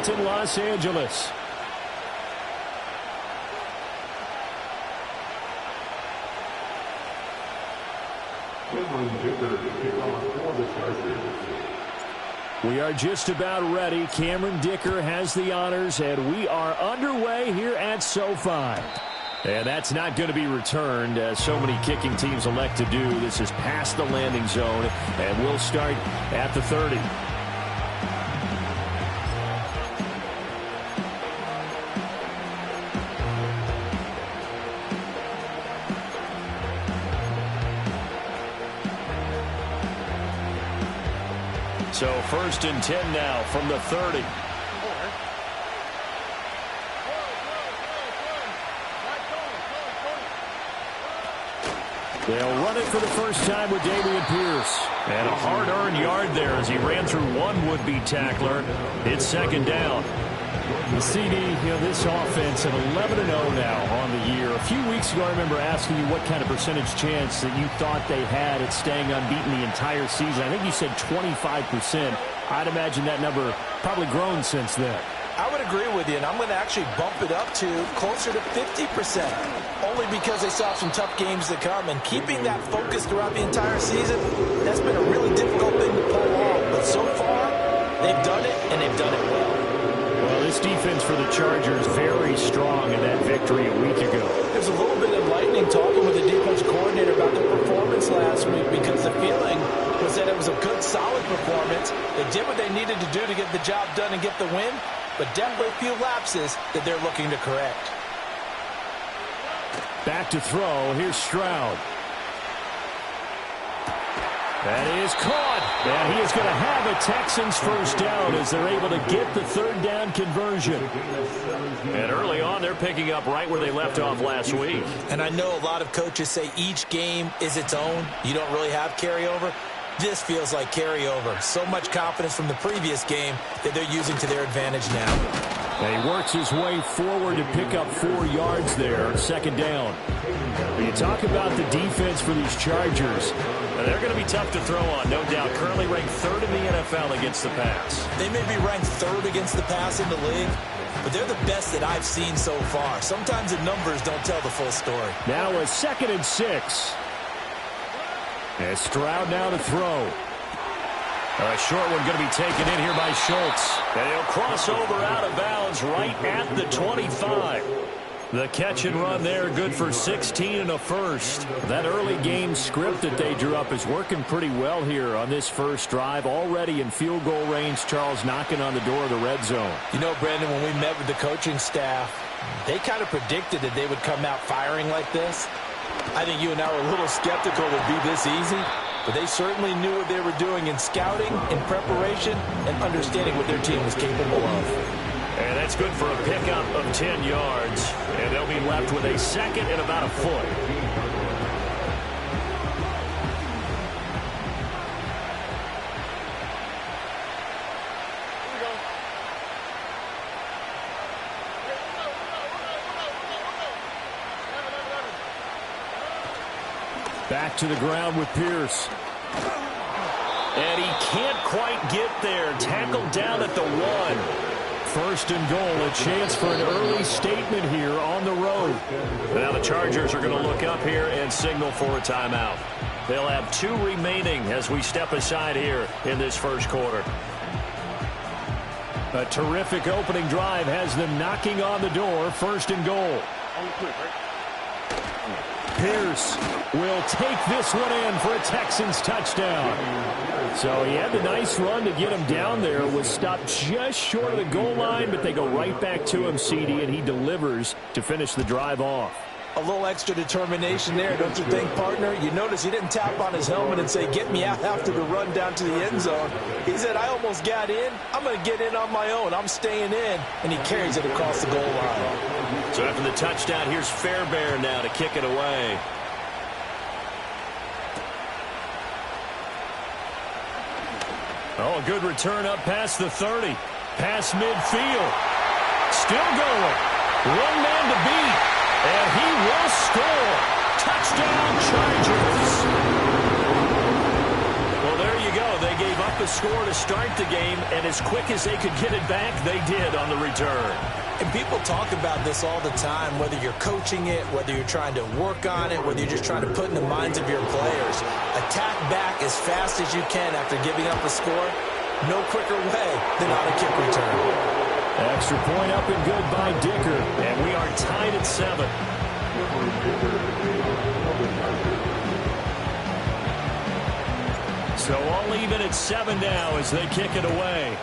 Metropolitan Los Angeles. We are just about ready. Cameron Dicker has the honors, and we are underway here at SoFi. And that's not going to be returned, as so many kicking teams elect to do. This is past the landing zone, and we'll start at the 30. So 1st and 10 now from the 30. They'll run it for the first time with Dameon Pierce. And a hard-earned yard there as he ran through one would-be tackler. It's 2nd down. CD, this offense at 11-0 now on the year. A few weeks ago, I remember asking you what kind of percentage chance that you thought they had at staying unbeaten the entire season. I think you said 25%. I'd imagine that number probably grown since then. I would agree with you, and I'm going to actually bump it up to closer to 50%, only because they saw some tough games to come. And keeping that focus throughout the entire season, that's been a really difficult thing to pull off. But so far, they've done it, and they've done it well. Well, this defense for the Chargers very strong in that victory a week ago. There's a little bit of lightning talking with the defense coordinator about the performance last week, because the feeling was that it was a good, solid performance. They did what they needed to do to get the job done and get the win, but definitely a few lapses that they're looking to correct. Back to throw. Here's Stroud. That is caught. And he is going to have a Texans first down as they're able to get the 3rd down conversion. And early on, they're picking up right where they left off last week. And I know a lot of coaches say each game is its own. You don't really have carryover. This feels like carryover. So much confidence from the previous game that they're using to their advantage now. And he works his way forward to pick up 4 yards there, 2nd down. When you talk about the defense for these Chargers, they're going to be tough to throw on, no doubt. Currently ranked 3rd in the NFL against the pass. They may be ranked 3rd against the pass in the league, but they're the best that I've seen so far. Sometimes the numbers don't tell the full story. Now a 2nd and 6. And Stroud now to throw. A short one going to be taken in here by Schultz. And he'll cross over out of bounds right at the 25. The catch and run there, good for 16 and a first. That early game script that they drew up is working pretty well here on this first drive. Already in field goal range, Charles knocking on the door of the red zone. You know, Brandon, when we met with the coaching staff, they kind of predicted that they would come out firing like this. I think you and I were a little skeptical it would be this easy, but they certainly knew what they were doing in scouting, in preparation, and understanding what their team was capable of. And that's good for a pickup of 10 yards. And they'll be left with a 2nd and about a foot. Back to the ground with Pierce. And he can't quite get there. Tackled down at the 1. 1st and goal, a chance for an early statement here on the road. Now the Chargers are going to look up here and signal for a timeout. They'll have 2 remaining as we step aside here in this first quarter. A terrific opening drive has them knocking on the door. 1st and goal. Pierce will take this one in for a Texans touchdown. So he had the nice run to get him down there. Was stopped just short of the goal line, but they go right back to him, CD, and he delivers to finish the drive off. A little extra determination there, don't you think, partner? You notice he didn't tap on his helmet and say, get me out after the run down to the end zone. He said, I almost got in. I'm going to get in on my own. I'm staying in. And he carries it across the goal line. So after the touchdown, here's Fairbairn now to kick it away. Oh, a good return up past the 30. Past midfield. Still going. One man to beat. And he will score. Touchdown, Chargers. Well, there you go. They gave up a score to start the game, and as quick as they could get it back, they did on the return. And people talk about this all the time, whether you're coaching it, whether you're trying to work on it, whether you're just trying to put in the minds of your players. Attack back as fast as you can after giving up a score. No quicker way than on a kick return. Extra point up and good by Dicker, and we are tied at 7. So all even at 7 now as they kick it away.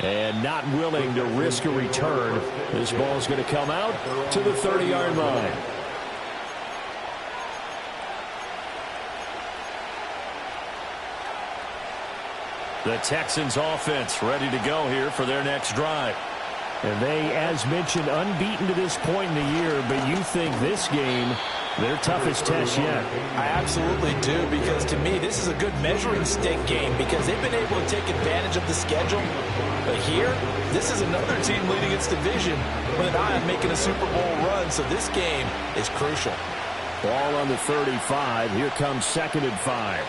And not willing to risk a return. This ball is going to come out to the 30-yard line. The Texans offense ready to go here for their next drive. And they, as mentioned, unbeaten to this point in the year, but you think this game, their toughest test yet. I absolutely do, because to me, this is a good measuring stick game because they've been able to take advantage of the schedule. But here, this is another team leading its division with an eye on making a Super Bowl run, so this game is crucial. Ball on the 35. Here comes 2nd and 5.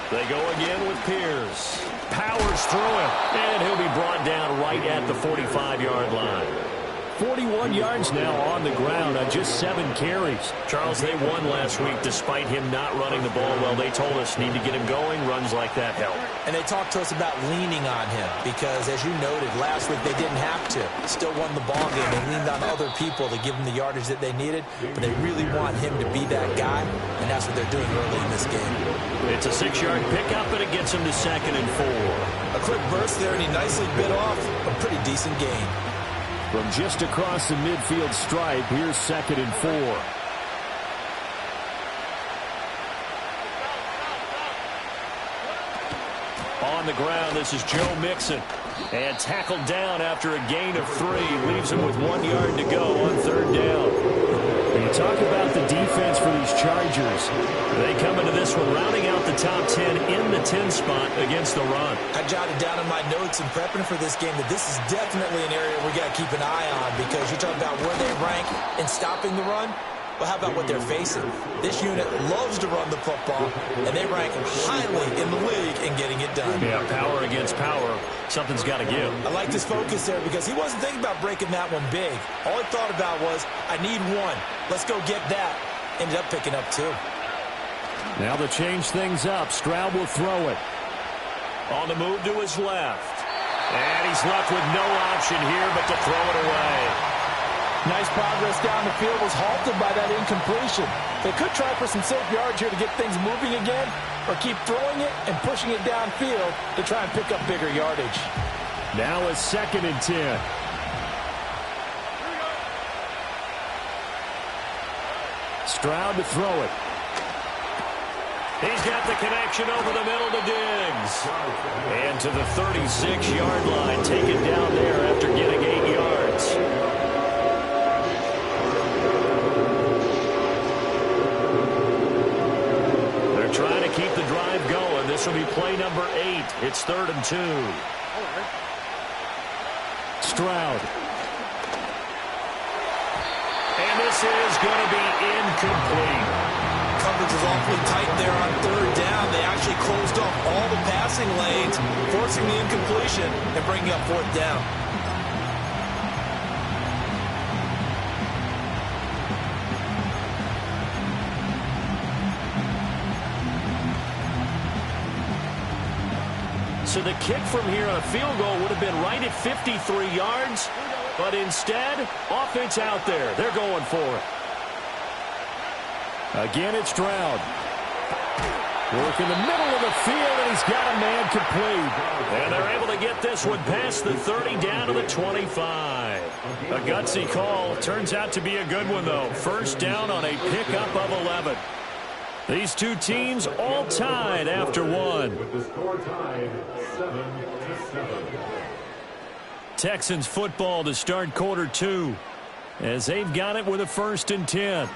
They go again with Pierce. Powers through him, and he'll be brought down right at the 45-yard line. 41 yards now on the ground on just 7 carries. Charles, they won last week despite him not running the ball well. They told us need to get him going. Runs like that help. And they talked to us about leaning on him because, as you noted, last week they didn't have to. Still won the ball game. They leaned on other people to give them the yardage that they needed, but they really want him to be that guy, and that's what they're doing early in this game. It's a 6-yard pickup, and it gets him to 2nd and 4. A quick burst there, and he nicely bit off a pretty decent gain. From just across the midfield stripe, here's 2nd and 4. On the ground, this is Joe Mixon. And tackled down after a gain of 3. Leaves him with 1 yard to go on 3rd down. When you talk about the defense for these Chargers, they come into this one rounding out the top 10 in the 10 spot against the run. I jotted down in my notes in prepping for this game that this is definitely an area we got to keep an eye on because you talk about where they rank in stopping the run. Well, how about what they're facing? This unit loves to run the football, and they rank highly in the league in getting it done. Yeah, power against power. Something's got to give. I like his focus there because he wasn't thinking about breaking that one big. All he thought about was, I need 1. Let's go get that. Ended up picking up 2. Now to change things up, Stroud will throw it. On the move to his left. And he's left with no option here but to throw it away. Nice progress down the field, was halted by that incompletion. They could try for some safe yards here to get things moving again, or keep throwing it and pushing it downfield to try and pick up bigger yardage. Now a 2nd and 10. Stroud to throw it. He's got the connection over the middle to Diggs. And to the 36-yard line, taken down there after getting 8 yards. Trying to keep the drive going. This will be play number 8. It's 3rd and 2. Stroud. And this is going to be incomplete. Coverage was awfully tight there on 3rd down. They actually closed off all the passing lanes, forcing the incompletion and bringing up 4th down. So the kick from here on a field goal would have been right at 53 yards, but instead, offense out there. They're going for it. Again, it's Stroud. Work in the middle of the field, and he's got a man complete. And they're able to get this one past the 30 down to the 25. A gutsy call. Turns out to be a good one, though. 1st down on a pickup of 11. These two teams all tied after 1. With the score tied 7-7. Texans football to start quarter 2 as they've got it with a 1st and 10.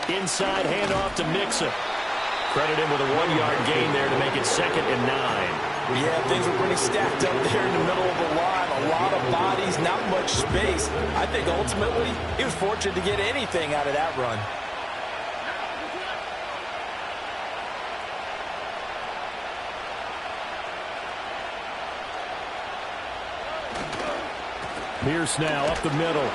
Inside handoff to Mixon. Credit him with a 1-yard gain there to make it 2nd and 9. Yeah, things were pretty stacked up there in the middle of the line. A lot of bodies, not much space. I think ultimately he was fortunate to get anything out of that run. Pierce now up the middle.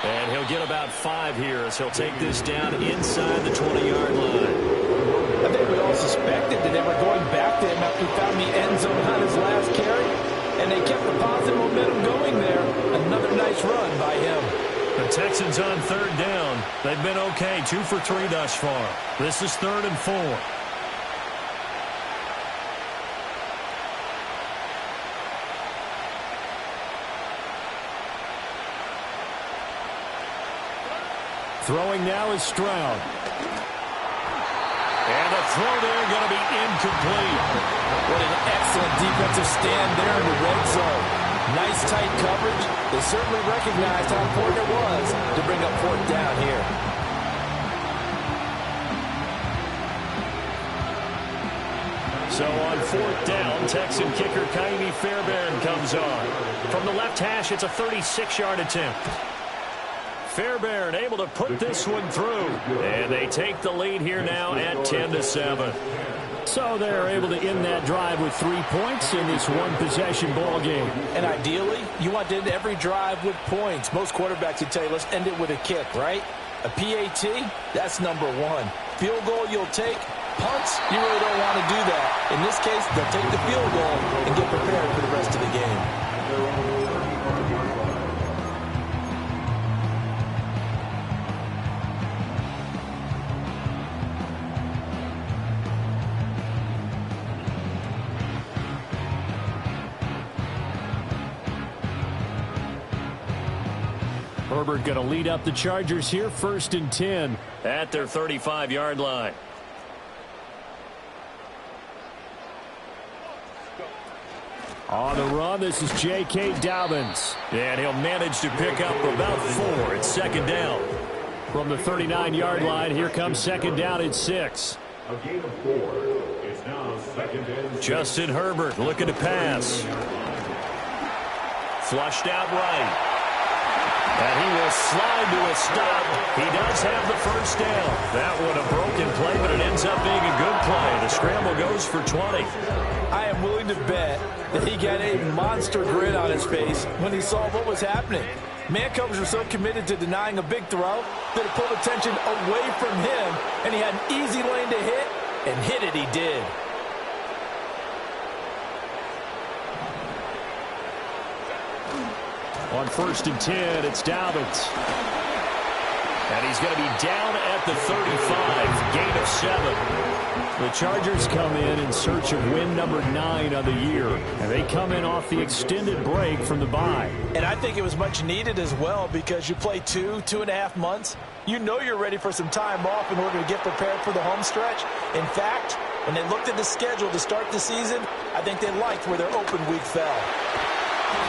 And he'll get about 5 here as he'll take this down inside the 20-yard line. I think we all suspected that they were going back to him after he found the end zone on his last carry. And they kept the positive momentum going there. Another nice run by him. The Texans on 3rd down. They've been okay, 2 for 3 thus far. This is 3rd and 4. Throwing now is Stroud. And the throw there going to be incomplete. What an excellent defensive stand there in the red zone. Nice tight coverage. They certainly recognized how important it was to bring up 4th down here. So on 4th down, Texan kicker Kaimi Fairbairn comes on. From the left hash, it's a 36-yard attempt. Fairbairn able to put this one through. And they take the lead here now at 10-7. So they're able to end that drive with 3 points in this one-possession ball game. And ideally, you want to end every drive with points. Most quarterbacks would tell you, let's end it with a kick, right? A PAT, that's number 1. Field goal you'll take. Punts, you really don't want to do that. In this case, they'll take the field goal and get prepared for the rest of the game. Herbert going to lead up the Chargers here, 1st and 10 at their 35-yard line. On the run, this is J.K. Dobbins. And he'll manage to pick up about 4. It's 2nd down. From the 39-yard line, here comes 2nd down at 6. A gain of 4. It's now 2nd and 6. Justin Herbert looking to pass. Flushed out right. And he will slide to a stop. He does have the 1st down. That one a broken play, but it ends up being a good play. The scramble goes for 20. I am willing to bet that he got a monster grin on his face when he saw what was happening. Man coverage were so committed to denying a big throw that it pulled attention away from him, and he had an easy lane to hit, and hit it he did. On 1st and 10, it's Dobbins. And he's going to be down at the 35, gain of 7. The Chargers come in search of win number 9 on the year. And they come in off the extended break from the bye. And I think it was much needed as well because you play 2.5 months. You know you're ready for some time off in order to get prepared for the home stretch. In fact, when they looked at the schedule to start the season, I think they liked where their open week fell.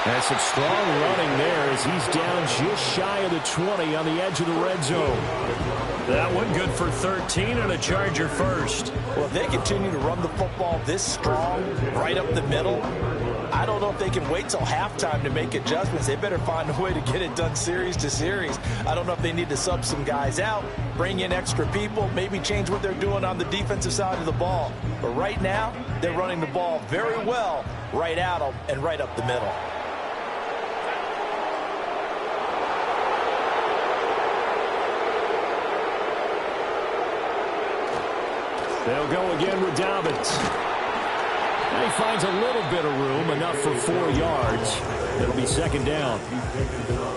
And some strong running there as he's down just shy of the 20 on the edge of the red zone. That one good for 13 and a Charger 1st. Well, if they continue to run the football this strong, right up the middle, I don't know if they can wait till halftime to make adjustments. They better find a way to get it done series to series. I don't know if they need to sub some guys out, bring in extra people, maybe change what they're doing on the defensive side of the ball. But right now, they're running the ball very well right at them and right up the middle. They'll go again with Dobbins. And he finds a little bit of room, enough for 4 yards. It'll be 2nd down.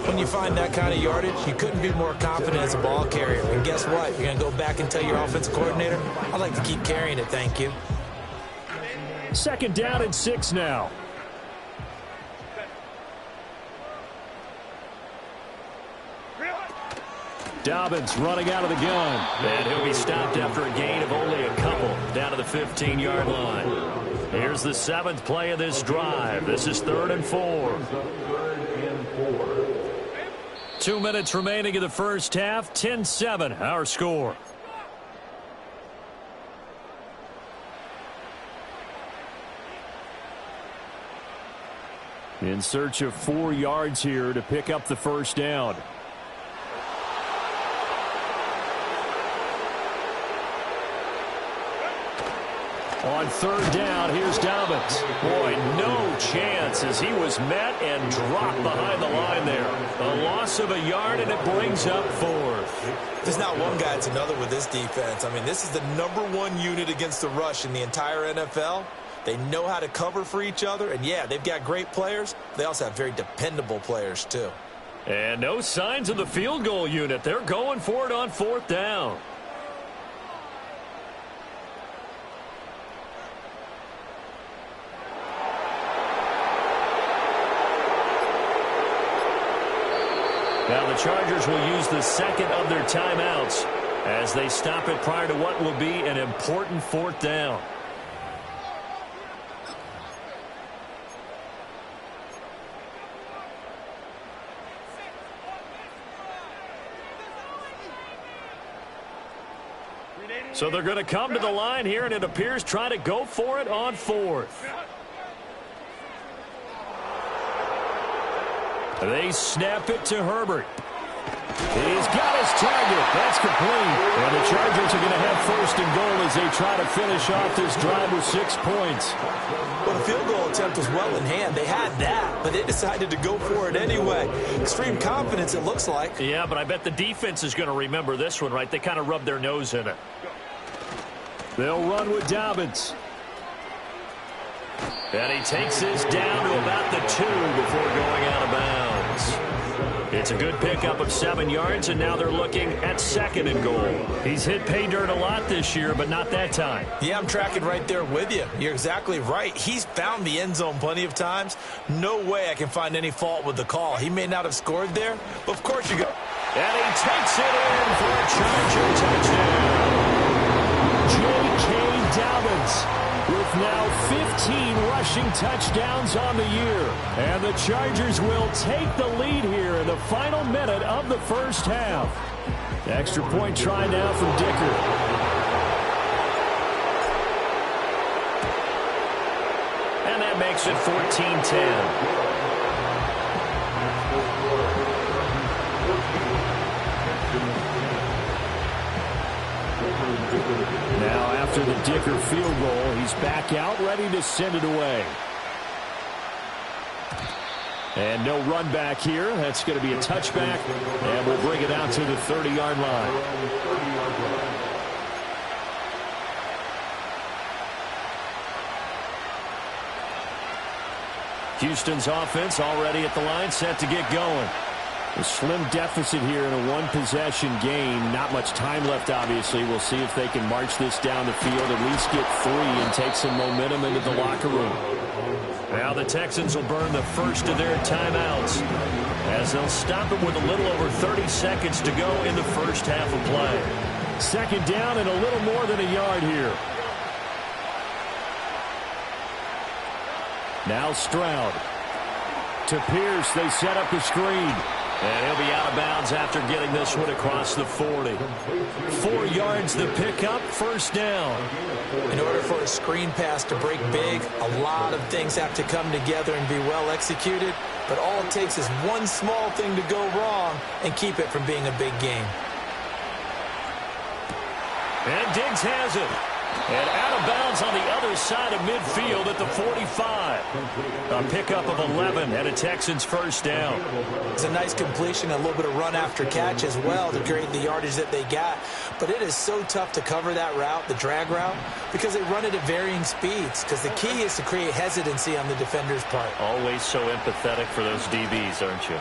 When you find that kind of yardage, you couldn't be more confident as a ball carrier. And guess what? You're going to go back and tell your offensive coordinator, I'd like to keep carrying it, thank you. 2nd down and 6 now. Dobbins running out of the gun. And he'll be stopped after a gain of only a couple down to the 15-yard line. Here's the 7th play of this drive. This is 3rd and 4. 2 minutes remaining in the first half. 10-7, our score. In search of 4 yards here to pick up the first down. On third down, here's Dobbins. Boy, no chance as he was met and dropped behind the line there. A loss of a yard, and it brings up 4th. There's not one guy, it's another with this defense. I mean, this is the #1 unit against the rush in the entire NFL. They know how to cover for each other, and yeah, they've got great players. They also have very dependable players, too. And no signs of the field goal unit. They're going for it on 4th down. Now the Chargers will use the second of their timeouts as they stop it prior to what will be an important 4th down. So they're going to come to the line here, and it appears trying to go for it on 4th. They snap it to Herbert. He's got his target. That's complete. And the Chargers are going to have 1st and goal as they try to finish off this drive with 6 points. Well, the field goal attempt was well in hand. They had that, but they decided to go for it anyway. Extreme confidence, it looks like. Yeah, but I bet the defense is going to remember this one, right? They kind of rubbed their nose in it. They'll run with Dobbins. And he takes this down to about the 2 before going out of bounds. It's a good pickup of 7 yards, and now they're looking at 2nd and goal. He's hit pay dirt a lot this year, but not that time. Yeah, I'm tracking right there with you. You're exactly right. He's found the end zone plenty of times. No way I can find any fault with the call. He may not have scored there, but of course you go. And he takes it in for a Charger touchdown. J.K. Dobbins with now 15 rushing touchdowns on the year. And the Chargers will take the lead here in the final minute of the first half. Extra point try now from Dicker. And that makes it 14-10. Now after the Dicker field goal, he's back out, ready to send it away. And no run back here. That's going to be a touchback, and we'll bring it out to the 30-yard line. Houston's offense already at the line, set to get going. A slim deficit here in a one-possession game. Not much time left, obviously. We'll see if they can march this down the field, at least get 3 and take some momentum into the locker room. Now the Texans will burn the first of their timeouts as they'll stop it with a little over 30 seconds to go in the first half of play. 2nd down and a little more than a yard here. Now Stroud. To Pierce, they set up the screen. And he'll be out of bounds after getting this one across the 40. 4 yards the pickup, 1st down. In order for a screen pass to break big, a lot of things have to come together and be well executed. But all it takes is one small thing to go wrong and keep it from being a big game. And Diggs has it. And out of bounds on the other side of midfield at the 45. A pickup of 11 and a Texans 1st down. It's a nice completion, a little bit of run after catch as well to create the yardage that they got. But it is so tough to cover that route, the drag route, because they run it at varying speeds. Because the key is to create hesitancy on the defender's part. Always so empathetic for those DBs, aren't you?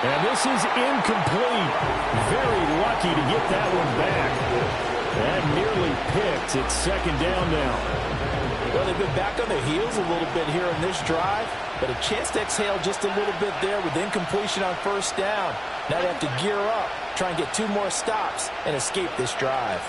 And this is incomplete. Very lucky to get that one back. And nearly picked. It's 2nd down now. Well, they've been back on their heels a little bit here in this drive, but a chance to exhale just a little bit there with incompletion on 1st down. Now they have to gear up, try and get 2 more stops, and escape this drive.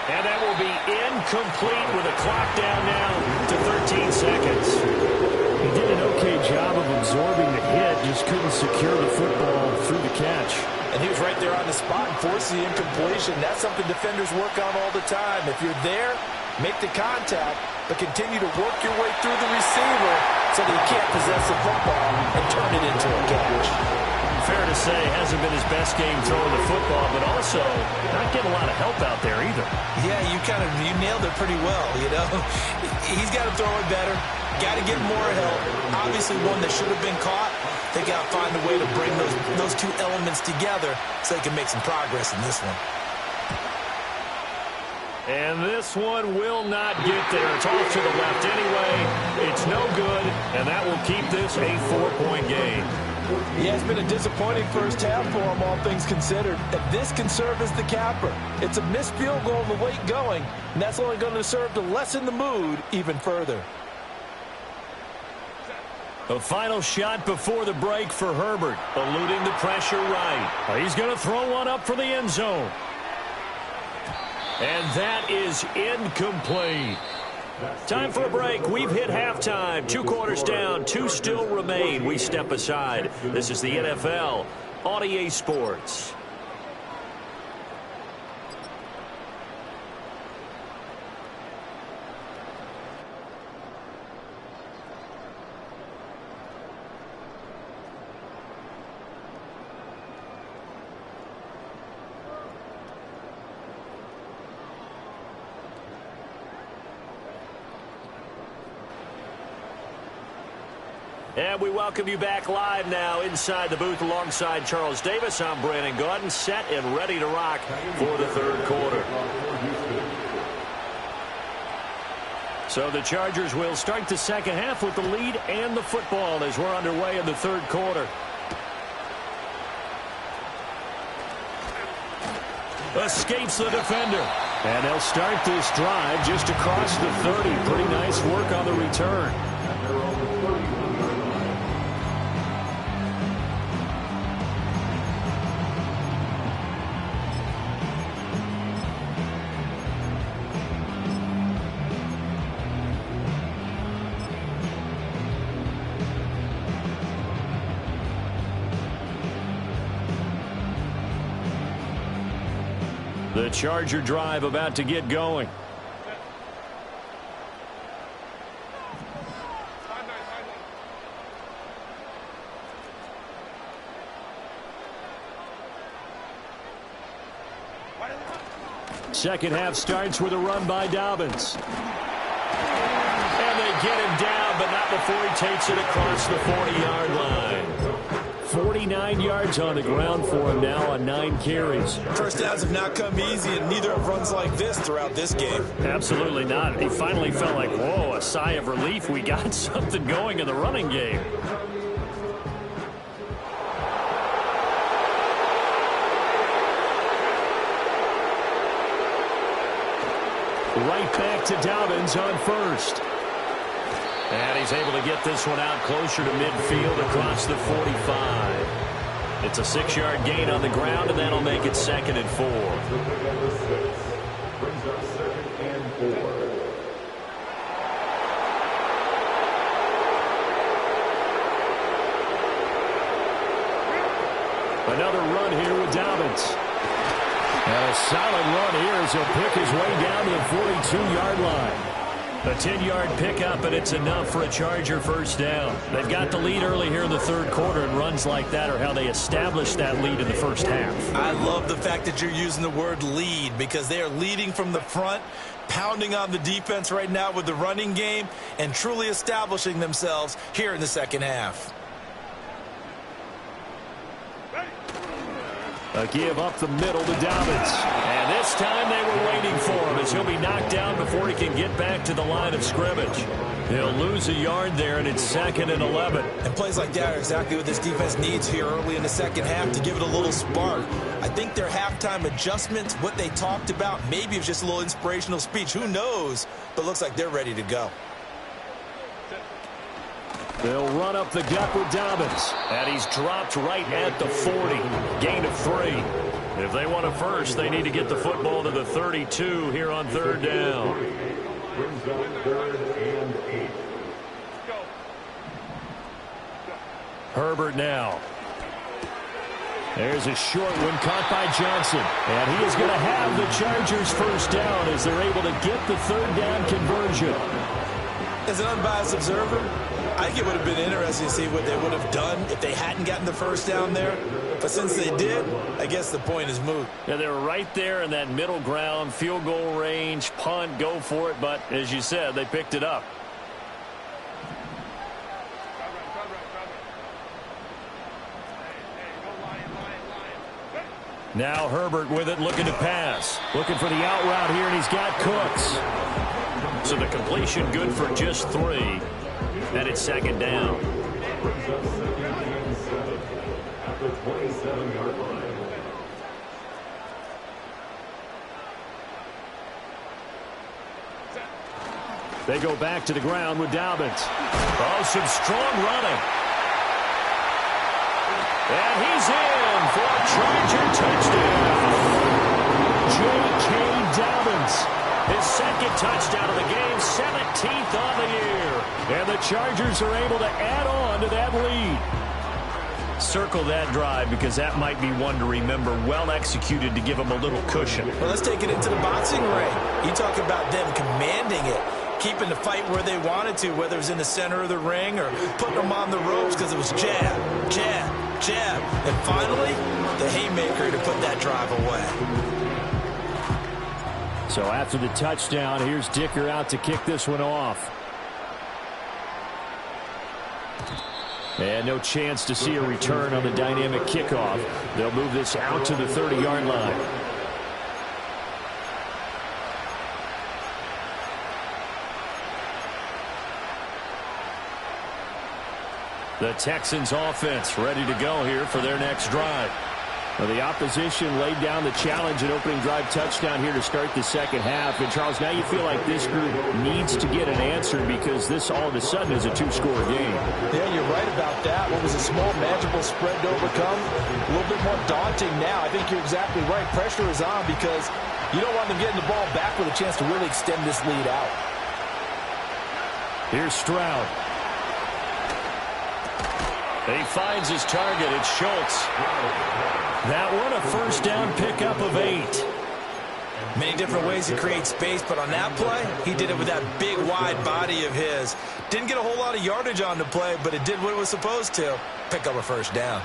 And that will be incomplete with a clock down now to 13 seconds. He did an okay job of absorbing the hit, just couldn't secure the football through the catch. And he was right there on the spot and forced the incompletion. That's something defenders work on all the time. If you're there, Make the contact, but continue to work your way through the receiver so that you can't possess the football and turn it into a catch. Fair to say, hasn't been his best game throwing the football, but also not getting a lot of help out there either. Yeah, you nailed it pretty well, you know. He's got to throw it better. Got to get more help. Obviously one that should have been caught. They got to find a way to bring those two elements together so they can make some progress in this one. And this one will not get there. It's off to the left anyway. It's no good, and that will keep this a 4-point game. Yeah, it's been a disappointing first half for him, all things considered. And this can serve as the capper. It's a missed field goal in the late going, and that's only going to serve to lessen the mood even further. A final shot before the break for Herbert, eluding the pressure right. He's going to throw one up for the end zone. And that is incomplete. Time for a break. We've hit halftime. 2 quarters down. 2 still remain. We step aside. This is the NFL on EA Sports. And we welcome you back live now inside the booth alongside Charles Davis. I'm Brandon Gaudin, set and ready to rock for the third quarter. So the Chargers will start the second half with the lead and the football as we're underway in the third quarter. Escapes the defender. And they'll start this drive just across the 30. Pretty nice work on the return. The Charger drive about to get going. Second half starts with a run by Dobbins. And they get him down, but not before he takes it across the 40-yard line. 49 yards on the ground for him now on 9 carries. First downs have not come easy, and neither have runs like this throughout this game. Absolutely not. He finally felt like, whoa, a sigh of relief. We got something going in the running game. Right back to Dobbins on first. And he's able to get this one out closer to midfield across the 45. It's a 6-yard gain on the ground, and that'll make it 2nd and 4. Another run here with Dobbins. And a solid run here as he'll pick his way down to the 42-yard line. A 10-yard pickup, and it's enough for a Charger first down. They've got the lead early here in the third quarter, and runs like that are how they establish that lead in the first half. I love the fact that you're using the word lead because they are leading from the front, pounding on the defense right now with the running game, and truly establishing themselves here in the second half. A give up the middle to Dobbins. And this time they were waiting for him as he'll be knocked down before he can get back to the line of scrimmage. He'll lose a yard there, and it's 2nd and 11. And plays like that are exactly what this defense needs here early in the second half to give it a little spark. I think their halftime adjustments, what they talked about, maybe it was just a little inspirational speech. Who knows? But looks like they're ready to go. They'll run up the gut with Dobbins. And he's dropped right at the 40. Gain of 3. If they want a first, they need to get the football to the 32 here on third down. Brings up 3rd and 8. Herbert now. There's a short one caught by Johnson. And he is going to have the Chargers first down as they're able to get the third down conversion. As an unbiased observer, I think it would have been interesting to see what they would have done if they hadn't gotten the first down there. But since they did, I guess the point is moot. Yeah, they were right there in that middle ground, field goal range, punt, go for it. But as you said, they picked it up. Now Herbert with it, looking to pass. Looking for the out route here, and he's got Cooks. So the completion good for just 3. And it's second down. At the 27-yard line. They go back to the ground with Dobbins. Oh, some strong running. And he's in for a Charger touchdown. J.K. Dobbins. His second touchdown of the game, 17th on the year. And the Chargers are able to add on to that lead. Circle that drive because that might be one to remember. Well executed to give them a little cushion. Well, let's take it into the boxing ring. You talk about them commanding it, keeping the fight where they wanted to, whether it was in the center of the ring or putting them on the ropes because it was jab, jab, jab. And finally, the haymaker to put that drive away. So after the touchdown, here's Dicker out to kick this one off. And no chance to see a return on the dynamic kickoff. They'll move this out to the 30-yard line. The Texans offense ready to go here for their next drive. Well, the opposition laid down the challenge and opening drive touchdown here to start the second half. And, Charles, now you feel like this group needs to get an answer because this all of a sudden is a 2-score game. Yeah, you're right about that. What was a small, manageable spread to overcome, a little bit more daunting now. I think you're exactly right. Pressure is on because you don't want them getting the ball back with a chance to really extend this lead out. Here's Stroud. And he finds his target. It's Schultz. That one, a first down pickup of 8. Many different ways to create space, but on that play, he did it with that big, wide body of his. Didn't get a whole lot of yardage on the play, but it did what it was supposed to. Pick up a first down.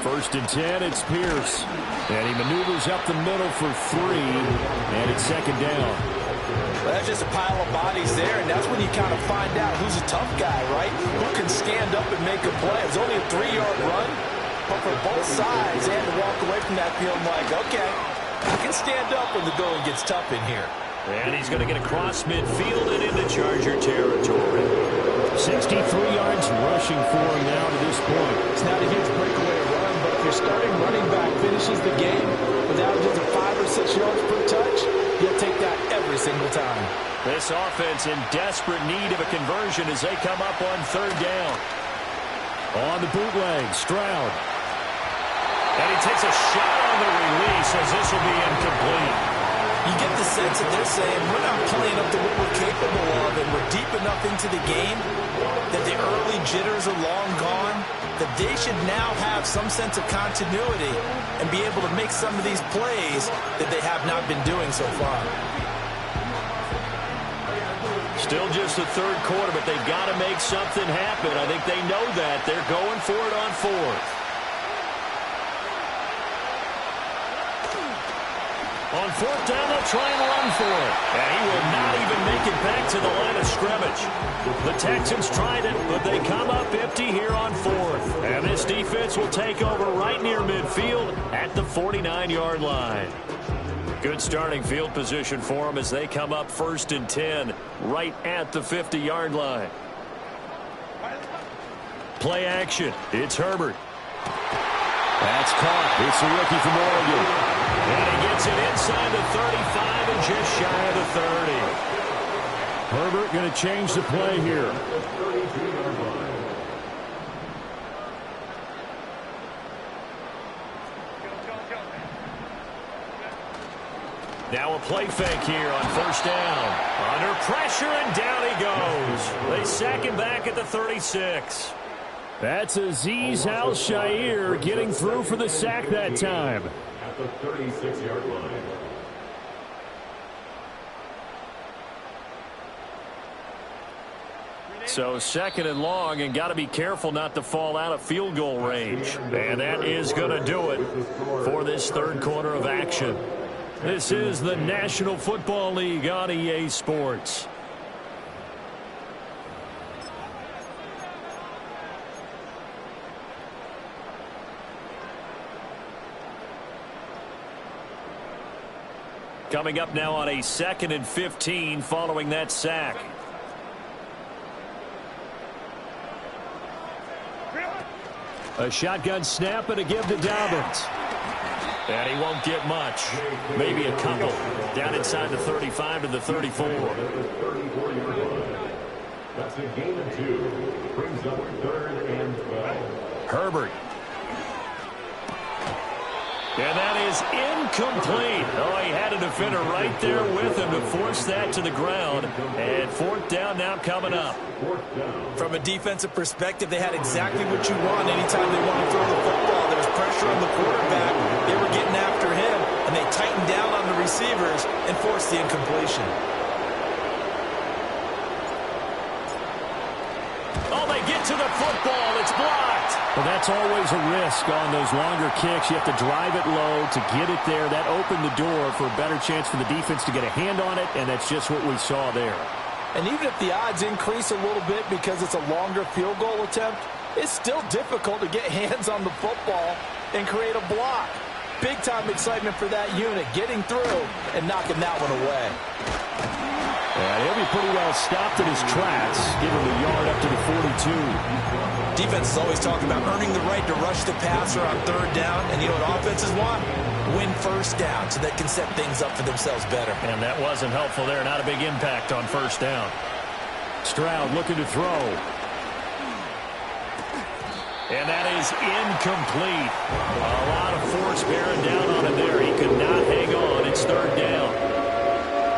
First and 10, it's Pierce. And he maneuvers up the middle for 3, and it's second down. Well, that's just a pile of bodies there, and that's when you kind of find out who's a tough guy, right? Who can stand up and make a play. It was only a 3-yard run, but for both sides, they had to walk away from that field like, okay, I can stand up when the going gets tough in here. And he's going to get across midfield and into Charger territory. 63 yards rushing for him now to this point. It's not a huge breakaway run, but if your starting running back finishes the game without just 5 or 6 yards per touch, you'll take that every single time. This offense in desperate need of a conversion as they come up on third down. On the bootleg, Stroud. And he takes a shot on the release as this will be incomplete. You get the sense that they're saying we're not playing up to what we're capable of, and we're deep enough into the game that the early jitters are long gone, that they should now have some sense of continuity and be able to make some of these plays that they have not been doing so far. Still just the third quarter, but they've got to make something happen. I think they know that. They're going for it on fourth. On fourth down, they'll try and run for it. And he will not even make it back to the line of scrimmage. The Texans tried it, but they come up empty here on fourth. And this defense will take over right near midfield at the 49-yard line. Good starting field position for them as they come up first and 10 right at the 50-yard line. Play action. It's Herbert. That's caught. It's the rookie from Oregon. And he gets it inside the 35 and just shy of the 30. Herbert going to change the play here. Now a play fake here on first down. Under pressure, and down he goes. They sack him back at the 36. That's Azeez Al-Shaair getting through for the sack that time. At the 36-yard line. So second and long, and got to be careful not to fall out of field goal range. And that is going to do it for this third quarter of action. This is the National Football League on EA Sports. Coming up now on a 2nd and 15 following that sack. A shotgun snap and a give to Dobbins. And he won't get much. Maybe a couple. Down inside the 35 to the 34. That's a gain of 2. Brings up 3rd and 12. Herbert. And that is incomplete. Oh, he had a defender right there with him to force that to the ground. And 4th down now coming up. From a defensive perspective, they had exactly what you want anytime they want to throw the football. There was pressure on the quarterback. They were getting after him, and they tightened down on the receivers and forced the incompletion. Oh, they get to the football. It's blocked. Well, that's always a risk on those longer kicks. You have to drive it low to get it there. That opened the door for a better chance for the defense to get a hand on it, and that's just what we saw there. And even if the odds increase a little bit because it's a longer field goal attempt, it's still difficult to get hands on the football and create a block. Big-time excitement for that unit, getting through and knocking that one away. And he'll be pretty well stopped in his tracks. Give him a yard up to the 42. Defense is always talking about earning the right to rush the passer on 3rd down. And you know what offenses want? Win 1st down so they can set things up for themselves better. And that wasn't helpful there. Not a big impact on 1st down. Stroud looking to throw. And that is incomplete. A lot of force bearing down on him there. He could not hang on. It's 3rd down.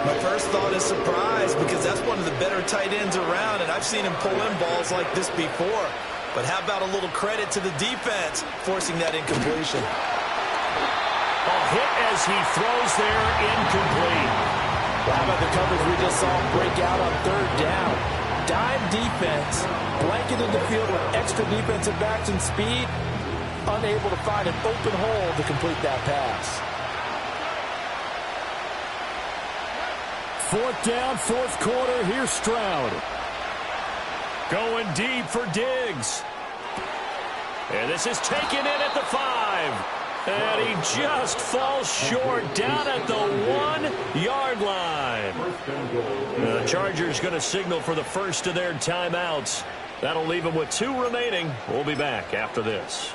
My first thought is surprise because that's one of the better tight ends around, and I've seen him pull in balls like this before. But how about a little credit to the defense forcing that incompletion? A hit as he throws there, incomplete. How about the coverage we just saw break out on 3rd down? Dime defense, blanketed the field with extra defensive backs and speed, unable to find an open hole to complete that pass. 4th down, 4th quarter. Here's Stroud. Going deep for Diggs. And this is taken in at the 5. And he just falls short down at the 1-yard line. The Chargers going to signal for the first of their timeouts. That'll leave them with 2 remaining. We'll be back after this.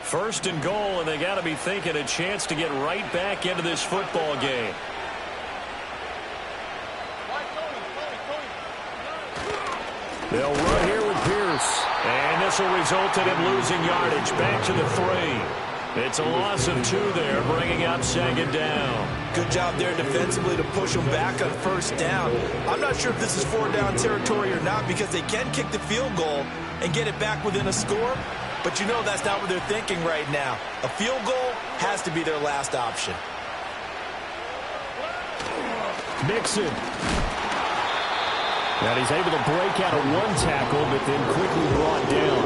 1st and goal, and they got to be thinking a chance to get right back into this football game. They'll run here with Pierce. And this will result in him losing yardage back to the 3. It's a loss of 2 there, bringing up 2nd down. Good job there defensively to push them back on 1st down. I'm not sure if this is 4-down territory or not because they can kick the field goal and get it back within a score. But you know that's not what they're thinking right now. A field goal has to be their last option. Mixon. And he's able to break out of 1 tackle, but then quickly brought down.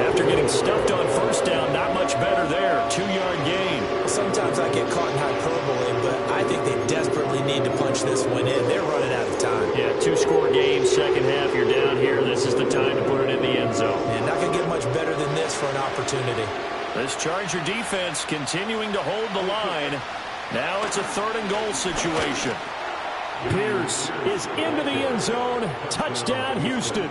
After getting stuffed on 1st down, not much better there. 2-yard gain. Sometimes I get caught in hyperbole, but I think they desperately need to punch this one in. They're running out of time. Yeah, 2-score game, 2nd half. You're down here. This is the time to put it in the end zone. And not going to get much better than this for an opportunity. This Charger defense continuing to hold the line. Now it's a 3rd and goal situation. Pierce is into the end zone. Touchdown, Houston.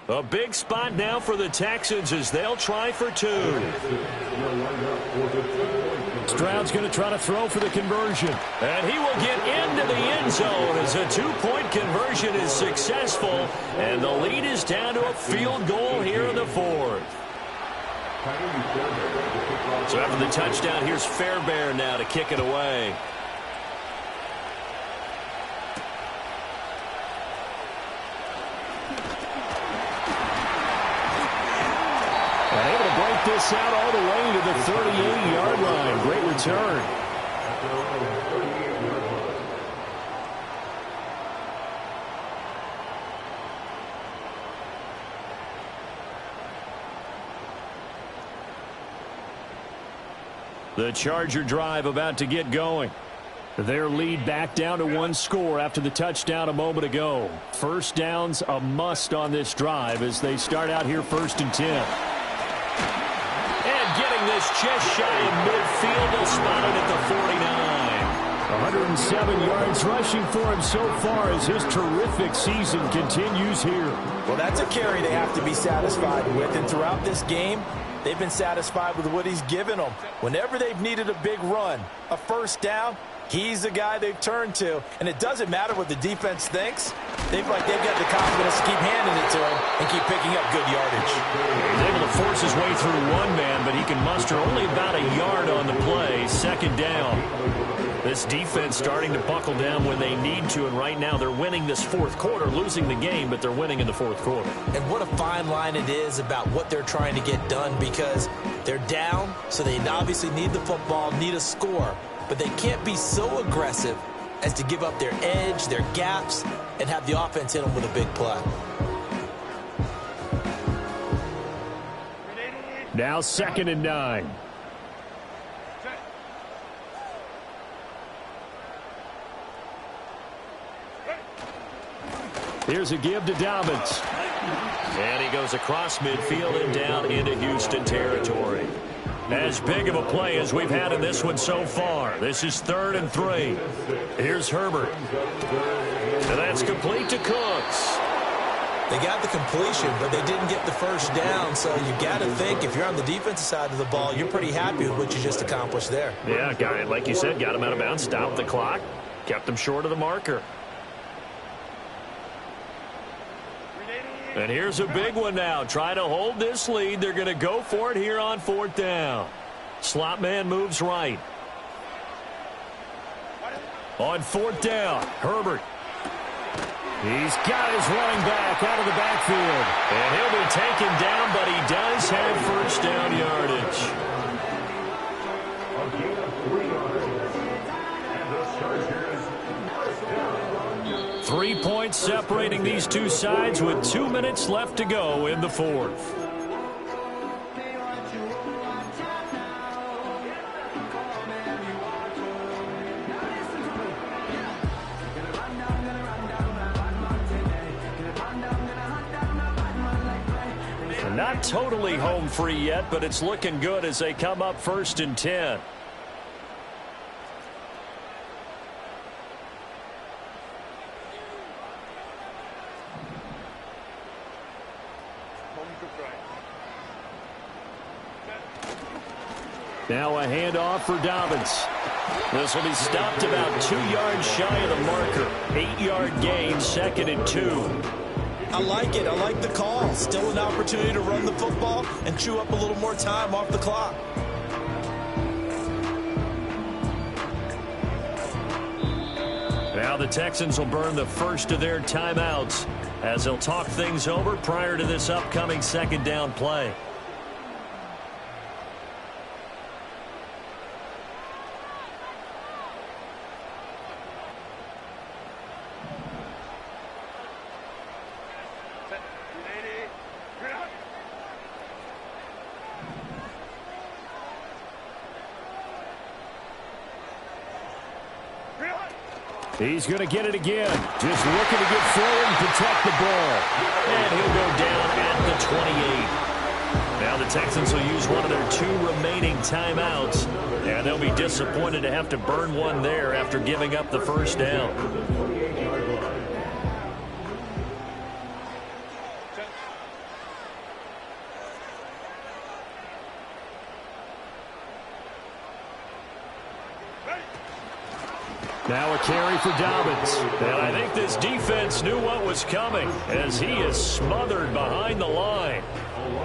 A big spot now for the Texans as they'll try for 2. Stroud's going to try to throw for the conversion. And he will get into the end zone as a two-point conversion is successful. And the lead is down to a field goal here in the fourth. So after the touchdown, here's Fairbairn now to kick it away. And able to break this out all the way to the 38-yard line. Great return. The Charger drive about to get going. Their lead back down to one score after the touchdown a moment ago. First down's a must on this drive as they start out here 1st and 10. And getting this just shy of midfield, they'll spot it at the 49. 107 yards rushing for him so far as his terrific season continues here. Well, that's a carry they have to be satisfied with, and throughout this game, they've been satisfied with what he's given them. Whenever they've needed a big run, a first down, he's the guy they've turned to. And it doesn't matter what the defense thinks. They've got the confidence to keep handing it to him and keep picking up good yardage. He's able to force his way through one man, but he can muster only about a yard on the play. 2nd down. This defense starting to buckle down when they need to, and right now they're winning this 4th quarter, losing the game, but they're winning in the 4th quarter. And what a fine line it is about what they're trying to get done, because they're down, so they obviously need the football, need a score, but they can't be so aggressive as to give up their edge, their gaps, and have the offense hit them with a big play. Now 2nd and 9. Here's a give to Dobbins. And he goes across midfield and down into Houston territory. As big of a play as we've had in this one so far. This is 3rd and 3. Here's Herbert. And that's complete to Cooks. They got the completion, but they didn't get the first down, so you got to think if you're on the defensive side of the ball, you're pretty happy with what you just accomplished there. Yeah, guy, like you said, got him out of bounds, stopped the clock, kept him short of the marker. And here's a big one now. Try to hold this lead. They're going to go for it here on 4th down. Slot man moves right. On 4th down, Herbert. He's got his running back out of the backfield. And he'll be taken down, but he does have 1st down yardage. 3 points separating these two sides with 2 minutes left to go in the 4th. Not totally home free yet, but it's looking good as they come up 1st and 10. Now a handoff for Dobbins. This will be stopped about 2 yards shy of the marker. 8-yard gain, 2nd and 2. I like it. I like the call. Still an opportunity to run the football and chew up a little more time off the clock. Now the Texans will burn the first of their timeouts as they'll talk things over prior to this upcoming 2nd down play. He's going to get it again. Just looking to get forward and protect the ball. And he'll go down at the 28. Now the Texans will use one of their 2 remaining timeouts. And they'll be disappointed to have to burn one there after giving up the 1st down. Now a carry for Dobbins. And I think this defense knew what was coming as he is smothered behind the line.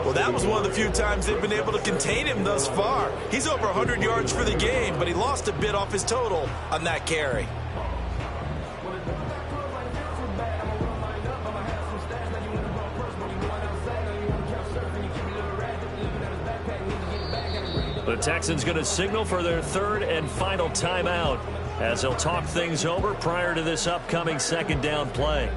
Well, that was one of the few times they've been able to contain him thus far. He's over 100 yards for the game, but he lost a bit off his total on that carry. The Texans going to signal for their third and final timeout as they'll talk things over prior to this upcoming second down play.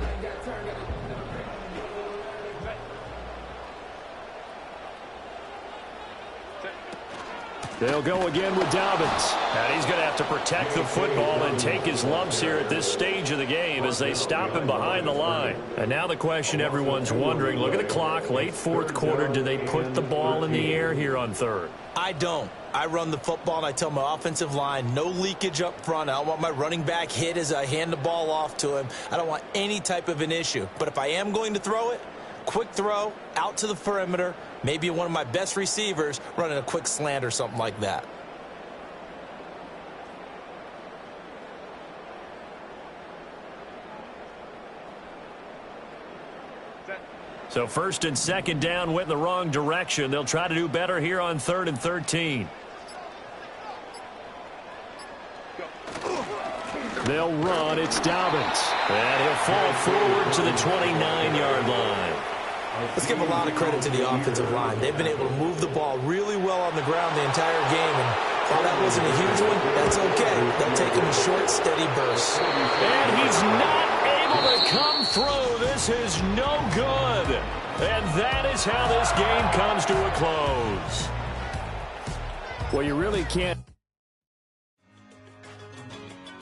They'll go again with Dobbins. And he's going to have to protect the football and take his lumps here at this stage of the game as they stop him behind the line. And now the question everyone's wondering, look at the clock, late fourth quarter, do they put the ball in the air here on third? I don't. I run the football and I tell my offensive line, no leakage up front. I don't want my running back hit as I hand the ball off to him. I don't want any type of an issue. But if I am going to throw it, quick throw, out to the perimeter, maybe one of my best receivers running a quick slant or something like that. So first and second down went in the wrong direction. They'll try to do better here on 3rd and 13. They'll run. It's Dobbins. And he'll fall forward to the 29-yard line. Let's give a lot of credit to the offensive line. They've been able to move the ball really well on the ground the entire game. And while that wasn't a huge one, that's okay. They'll take them in short, steady bursts. And he's not able to come through. This is no good. And that is how this game comes to a close. Well, you really can't.